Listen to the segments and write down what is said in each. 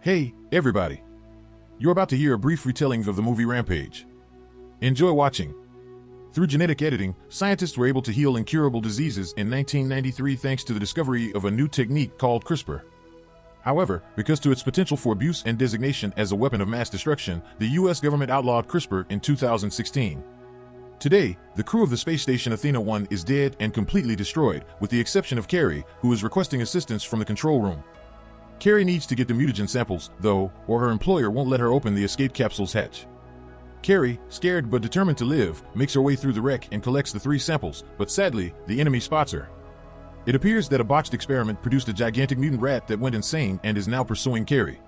Hey, everybody. You're about to hear a brief retelling of the movie Rampage. Enjoy watching. Through genetic editing, scientists were able to heal incurable diseases in 1993 thanks to the discovery of a new technique called CRISPR. However, because to its potential for abuse and designation as a weapon of mass destruction, the US government outlawed CRISPR in 2016. Today, the crew of the space station Athena-1 is dead and completely destroyed, with the exception of Carrie, who is requesting assistance from the control room. Carrie needs to get the mutagen samples, though, or her employer won't let her open the escape capsule's hatch. Carrie, scared but determined to live, makes her way through the wreck and collects the 3 samples, but sadly, the enemy spots her. It appears that a botched experiment produced a gigantic mutant rat that went insane and is now pursuing Carrie.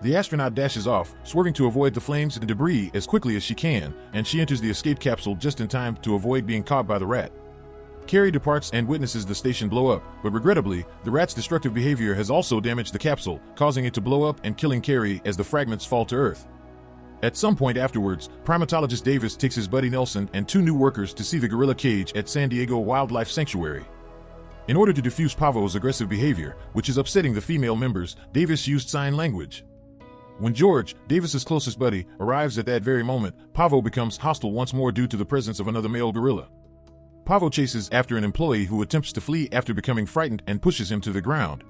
The astronaut dashes off, swerving to avoid the flames and debris as quickly as she can, and she enters the escape capsule just in time to avoid being caught by the rat. Carrie departs and witnesses the station blow up, but regrettably, the rat's destructive behavior has also damaged the capsule, causing it to blow up and killing Carrie as the fragments fall to Earth. At some point afterwards, primatologist Davis takes his buddy Nelson and 2 new workers to see the gorilla cage at San Diego Wildlife Sanctuary. In order to diffuse Pavo's aggressive behavior, which is upsetting the female members, Davis used sign language. When George, Davis's closest buddy, arrives at that very moment, Pavo becomes hostile once more due to the presence of another male gorilla. Pavo chases after an employee who attempts to flee after becoming frightened and pushes him to the ground.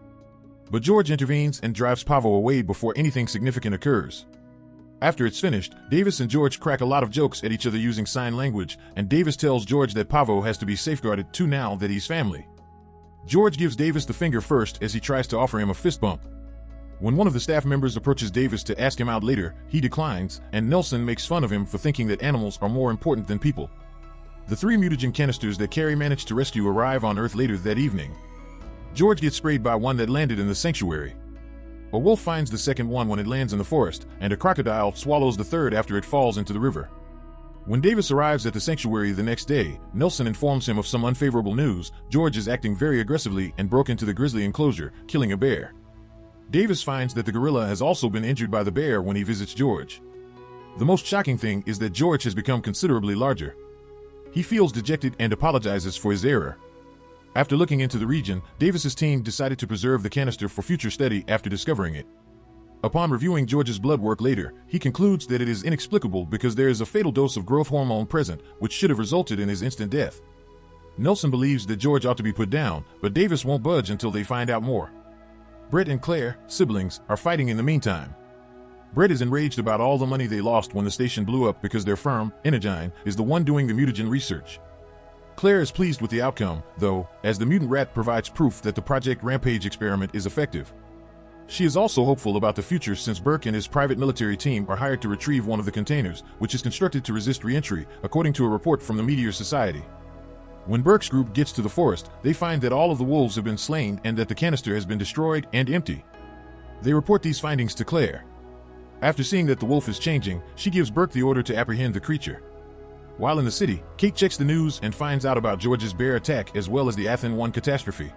But George intervenes and drives Pavo away before anything significant occurs. After it's finished, Davis and George crack a lot of jokes at each other using sign language, and Davis tells George that Pavo has to be safeguarded too now that he's family. George gives Davis the finger first as he tries to offer him a fist bump. When one of the staff members approaches Davis to ask him out later, he declines, and Nelson makes fun of him for thinking that animals are more important than people. The 3 mutagen canisters that Carrie managed to rescue arrive on Earth later that evening. George gets sprayed by one that landed in the sanctuary. A wolf finds the second one when it lands in the forest, and a crocodile swallows the third after it falls into the river. When Davis arrives at the sanctuary the next day, Nelson informs him of some unfavorable news. George is acting very aggressively and broke into the grizzly enclosure, killing a bear. Davis finds that the gorilla has also been injured by the bear when he visits George. The most shocking thing is that George has become considerably larger. He feels dejected and apologizes for his error. After looking into the region, Davis's team decided to preserve the canister for future study after discovering it. Upon reviewing George's blood work later, he concludes that it is inexplicable because there is a fatal dose of growth hormone present, which should have resulted in his instant death. Nelson believes that George ought to be put down, but Davis won't budge until they find out more. Brett and Claire, siblings, are fighting in the meantime. Brett is enraged about all the money they lost when the station blew up because their firm, Energyne, is the one doing the mutagen research. Claire is pleased with the outcome, though, as the mutant rat provides proof that the Project Rampage experiment is effective. She is also hopeful about the future since Burke and his private military team are hired to retrieve one of the containers, which is constructed to resist re-entry, according to a report from the Meteor Society. When Burke's group gets to the forest, they find that all of the wolves have been slain and that the canister has been destroyed and empty. They report these findings to Claire. After seeing that the wolf is changing, she gives Burke the order to apprehend the creature. While in the city, Kate checks the news and finds out about George's bear attack as well as the Athena-1 catastrophe.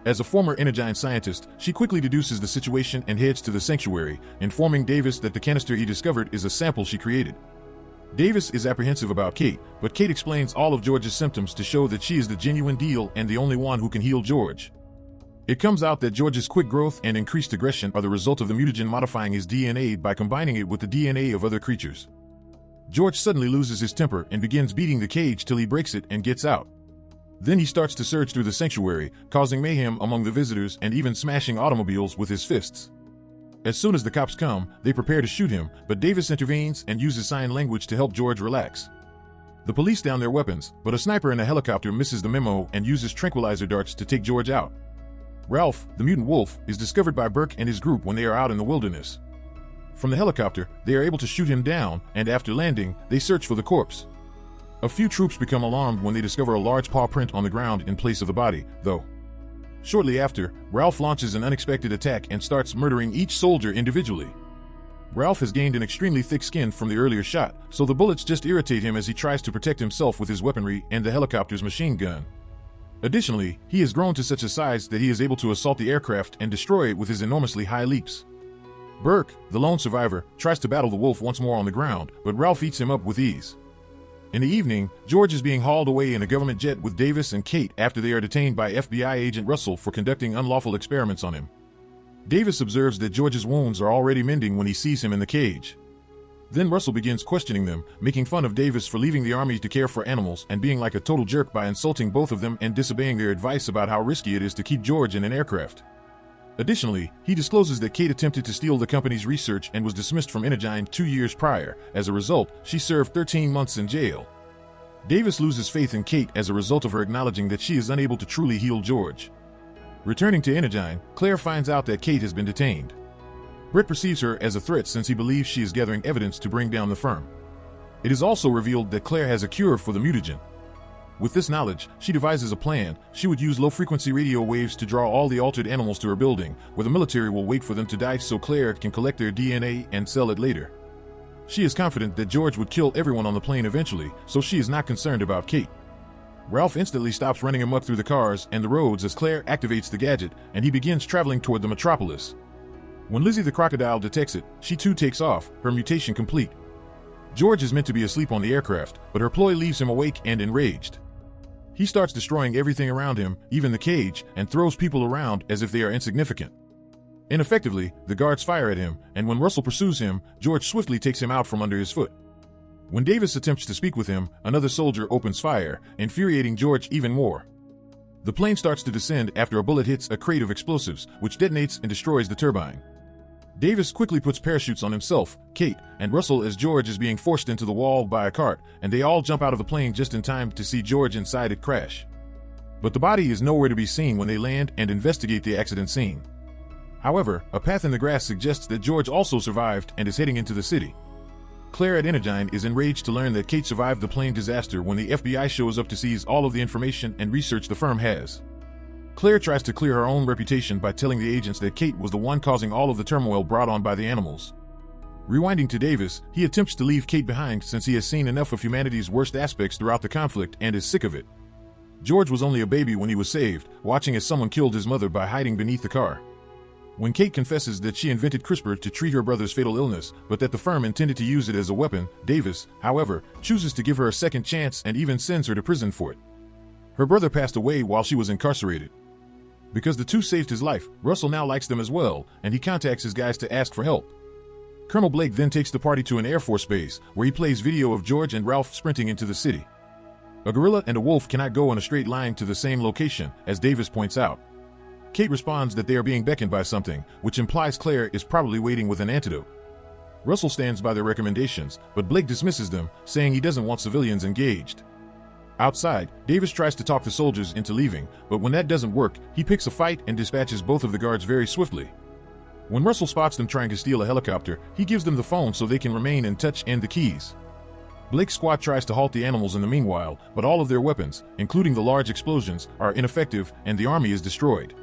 As a former Energyne scientist, she quickly deduces the situation and heads to the sanctuary, informing Davis that the canister he discovered is a sample she created. Davis is apprehensive about Kate, but Kate explains all of George's symptoms to show that she is the genuine deal and the only one who can heal George. It comes out that George's quick growth and increased aggression are the result of the mutagen modifying his DNA by combining it with the DNA of other creatures. George suddenly loses his temper and begins beating the cage till he breaks it and gets out. Then he starts to surge through the sanctuary, causing mayhem among the visitors and even smashing automobiles with his fists. As soon as the cops come, they prepare to shoot him, but Davis intervenes and uses sign language to help George relax. The police down their weapons, but a sniper in a helicopter misses the memo and uses tranquilizer darts to take George out. Ralph, the mutant wolf, is discovered by Burke and his group when they are out in the wilderness. From the helicopter, they are able to shoot him down, and after landing, they search for the corpse. A few troops become alarmed when they discover a large paw print on the ground in place of the body, though. Shortly after, Ralph launches an unexpected attack and starts murdering each soldier individually. Ralph has gained an extremely thick skin from the earlier shot, so the bullets just irritate him as he tries to protect himself with his weaponry and the helicopter's machine gun. Additionally, he has grown to such a size that he is able to assault the aircraft and destroy it with his enormously high leaps. Burke, the lone survivor, tries to battle the wolf once more on the ground, but Ralph eats him up with ease. In the evening, George is being hauled away in a government jet with Davis and Kate after they are detained by FBI agent Russell for conducting unlawful experiments on him. Davis observes that George's wounds are already mending when he sees him in the cage. Then Russell begins questioning them, making fun of Davis for leaving the army to care for animals and being like a total jerk by insulting both of them and disobeying their advice about how risky it is to keep George in an aircraft. Additionally, he discloses that Kate attempted to steal the company's research and was dismissed from Energyne 2 years prior. As a result, she served 13 months in jail. Davis loses faith in Kate as a result of her acknowledging that she is unable to truly heal George. Returning to Energyne, Claire finds out that Kate has been detained. Brett perceives her as a threat since he believes she is gathering evidence to bring down the firm. It is also revealed that Claire has a cure for the mutagen. With this knowledge, she devises a plan. She would use low-frequency radio waves to draw all the altered animals to her building, where the military will wait for them to die so Claire can collect their DNA and sell it later. She is confident that George would kill everyone on the plane eventually, so she is not concerned about Kate. Ralph instantly stops running amok through the cars and the roads as Claire activates the gadget, and he begins traveling toward the metropolis. When Lizzie the crocodile detects it, she too takes off, her mutation complete. George is meant to be asleep on the aircraft, but her ploy leaves him awake and enraged. He starts destroying everything around him, even the cage, and throws people around as if they are insignificant. Ineffectively, the guards fire at him, and when Russell pursues him, George swiftly takes him out from under his foot. When Davis attempts to speak with him, another soldier opens fire, infuriating George even more. The plane starts to descend after a bullet hits a crate of explosives, which detonates and destroys the turbine. Davis quickly puts parachutes on himself, Kate, and Russell as George is being forced into the wall by a cart, and they all jump out of the plane just in time to see George inside it crash. But the body is nowhere to be seen when they land and investigate the accident scene. However, a path in the grass suggests that George also survived and is heading into the city. Claire at Energyne is enraged to learn that Kate survived the plane disaster when the FBI shows up to seize all of the information and research the firm has. Claire tries to clear her own reputation by telling the agents that Kate was the one causing all of the turmoil brought on by the animals. Rewinding to Davis, he attempts to leave Kate behind since he has seen enough of humanity's worst aspects throughout the conflict and is sick of it. George was only a baby when he was saved, watching as someone killed his mother by hiding beneath the car. When Kate confesses that she invented CRISPR to treat her brother's fatal illness, but that the firm intended to use it as a weapon, Davis, however, chooses to give her a second chance and even sends her to prison for it. Her brother passed away while she was incarcerated. Because the two saved his life, Russell now likes them as well, and he contacts his guys to ask for help. Colonel Blake then takes the party to an Air Force base, where he plays video of George and Ralph sprinting into the city. A gorilla and a wolf cannot go in a straight line to the same location, as Davis points out. Kate responds that they are being beckoned by something, which implies Claire is probably waiting with an antidote. Russell stands by their recommendations, but Blake dismisses them, saying he doesn't want civilians engaged. Outside, Davis tries to talk the soldiers into leaving, but when that doesn't work, he picks a fight and dispatches both of the guards very swiftly. When Russell spots them trying to steal a helicopter, he gives them the phone so they can remain in touch and the keys. Blake's squad tries to halt the animals in the meanwhile, but all of their weapons, including the large explosions, are ineffective and the army is destroyed.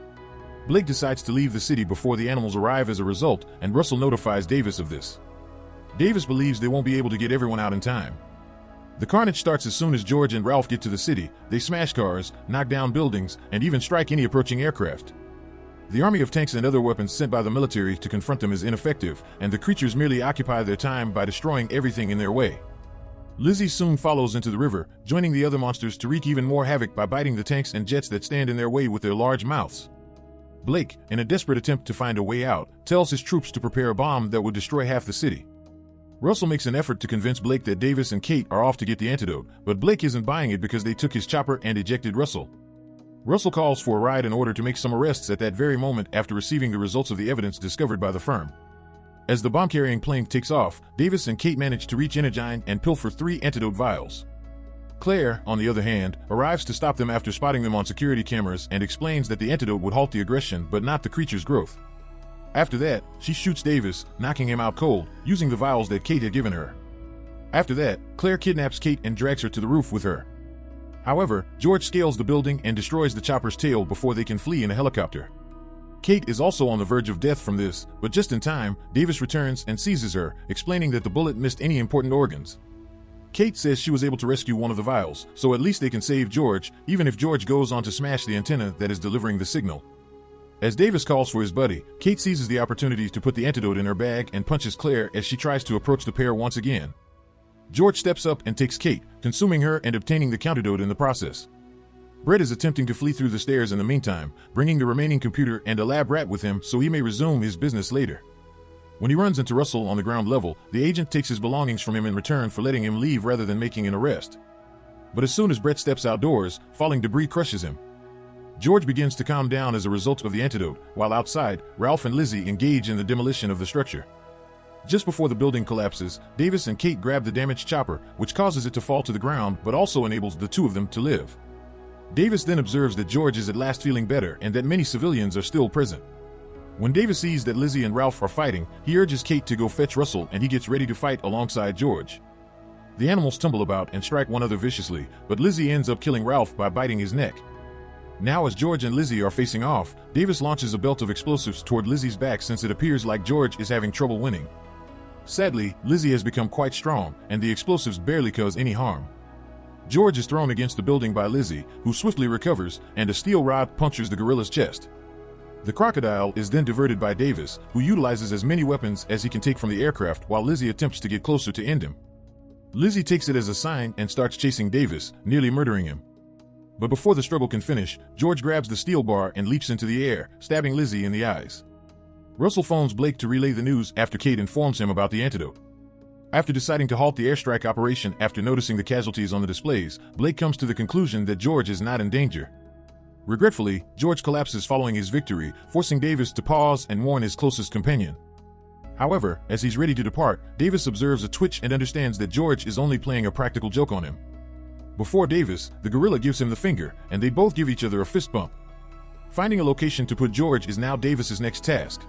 Blake decides to leave the city before the animals arrive as a result, and Russell notifies Davis of this. Davis believes they won't be able to get everyone out in time. The carnage starts as soon as George and Ralph get to the city. They smash cars, knock down buildings, and even strike any approaching aircraft. The army of tanks and other weapons sent by the military to confront them is ineffective, and the creatures merely occupy their time by destroying everything in their way. Lizzie soon follows into the river, joining the other monsters to wreak even more havoc by biting the tanks and jets that stand in their way with their large mouths. Blake, in a desperate attempt to find a way out, tells his troops to prepare a bomb that would destroy half the city. Russell makes an effort to convince Blake that Davis and Kate are off to get the antidote, but Blake isn't buying it because they took his chopper and ejected Russell. Russell calls for a ride in order to make some arrests at that very moment after receiving the results of the evidence discovered by the firm. As the bomb-carrying plane takes off, Davis and Kate manage to reach Energyne and pilfer 3 antidote vials. Claire, on the other hand, arrives to stop them after spotting them on security cameras and explains that the antidote would halt the aggression but not the creature's growth. After that, she shoots Davis, knocking him out cold, using the vials that Kate had given her. After that, Claire kidnaps Kate and drags her to the roof with her. However, George scales the building and destroys the chopper's tail before they can flee in a helicopter. Kate is also on the verge of death from this, but just in time, Davis returns and seizes her, explaining that the bullet missed any important organs. Kate says she was able to rescue one of the vials, so at least they can save George, even if George goes on to smash the antenna that is delivering the signal. As Davis calls for his buddy, Kate seizes the opportunity to put the antidote in her bag and punches Claire as she tries to approach the pair once again. George steps up and takes Kate, consuming her and obtaining the counterdote in the process. Brett is attempting to flee through the stairs in the meantime, bringing the remaining computer and a lab rat with him so he may resume his business later. When he runs into Russell on the ground level, the agent takes his belongings from him in return for letting him leave rather than making an arrest. But as soon as Brett steps outdoors, falling debris crushes him. George begins to calm down as a result of the antidote, while outside, Ralph and Lizzie engage in the demolition of the structure. Just before the building collapses, Davis and Kate grab the damaged chopper, which causes it to fall to the ground but also enables the two of them to live. Davis then observes that George is at last feeling better and that many civilians are still present. When Davis sees that Lizzie and Ralph are fighting, he urges Kate to go fetch Russell and he gets ready to fight alongside George. The animals tumble about and strike one another viciously, but Lizzie ends up killing Ralph by biting his neck. Now as George and Lizzie are facing off, Davis launches a belt of explosives toward Lizzie's back since it appears like George is having trouble winning. Sadly, Lizzie has become quite strong, and the explosives barely cause any harm. George is thrown against the building by Lizzie, who swiftly recovers, and a steel rod punctures the gorilla's chest. The crocodile is then diverted by Davis, who utilizes as many weapons as he can take from the aircraft while Lizzie attempts to get closer to end him. Lizzie takes it as a sign and starts chasing Davis, nearly murdering him. But before the struggle can finish, George grabs the steel bar and leaps into the air, stabbing Lizzie in the eyes. Russell phones Blake to relay the news after Kate informs him about the antidote. After deciding to halt the airstrike operation after noticing the casualties on the displays, Blake comes to the conclusion that George is not in danger. Regretfully, George collapses following his victory, forcing Davis to pause and warn his closest companion. However, as he's ready to depart, Davis observes a twitch and understands that George is only playing a practical joke on him. Before Davis, the gorilla gives him the finger, and they both give each other a fist bump. Finding a location to put George is now Davis's next task.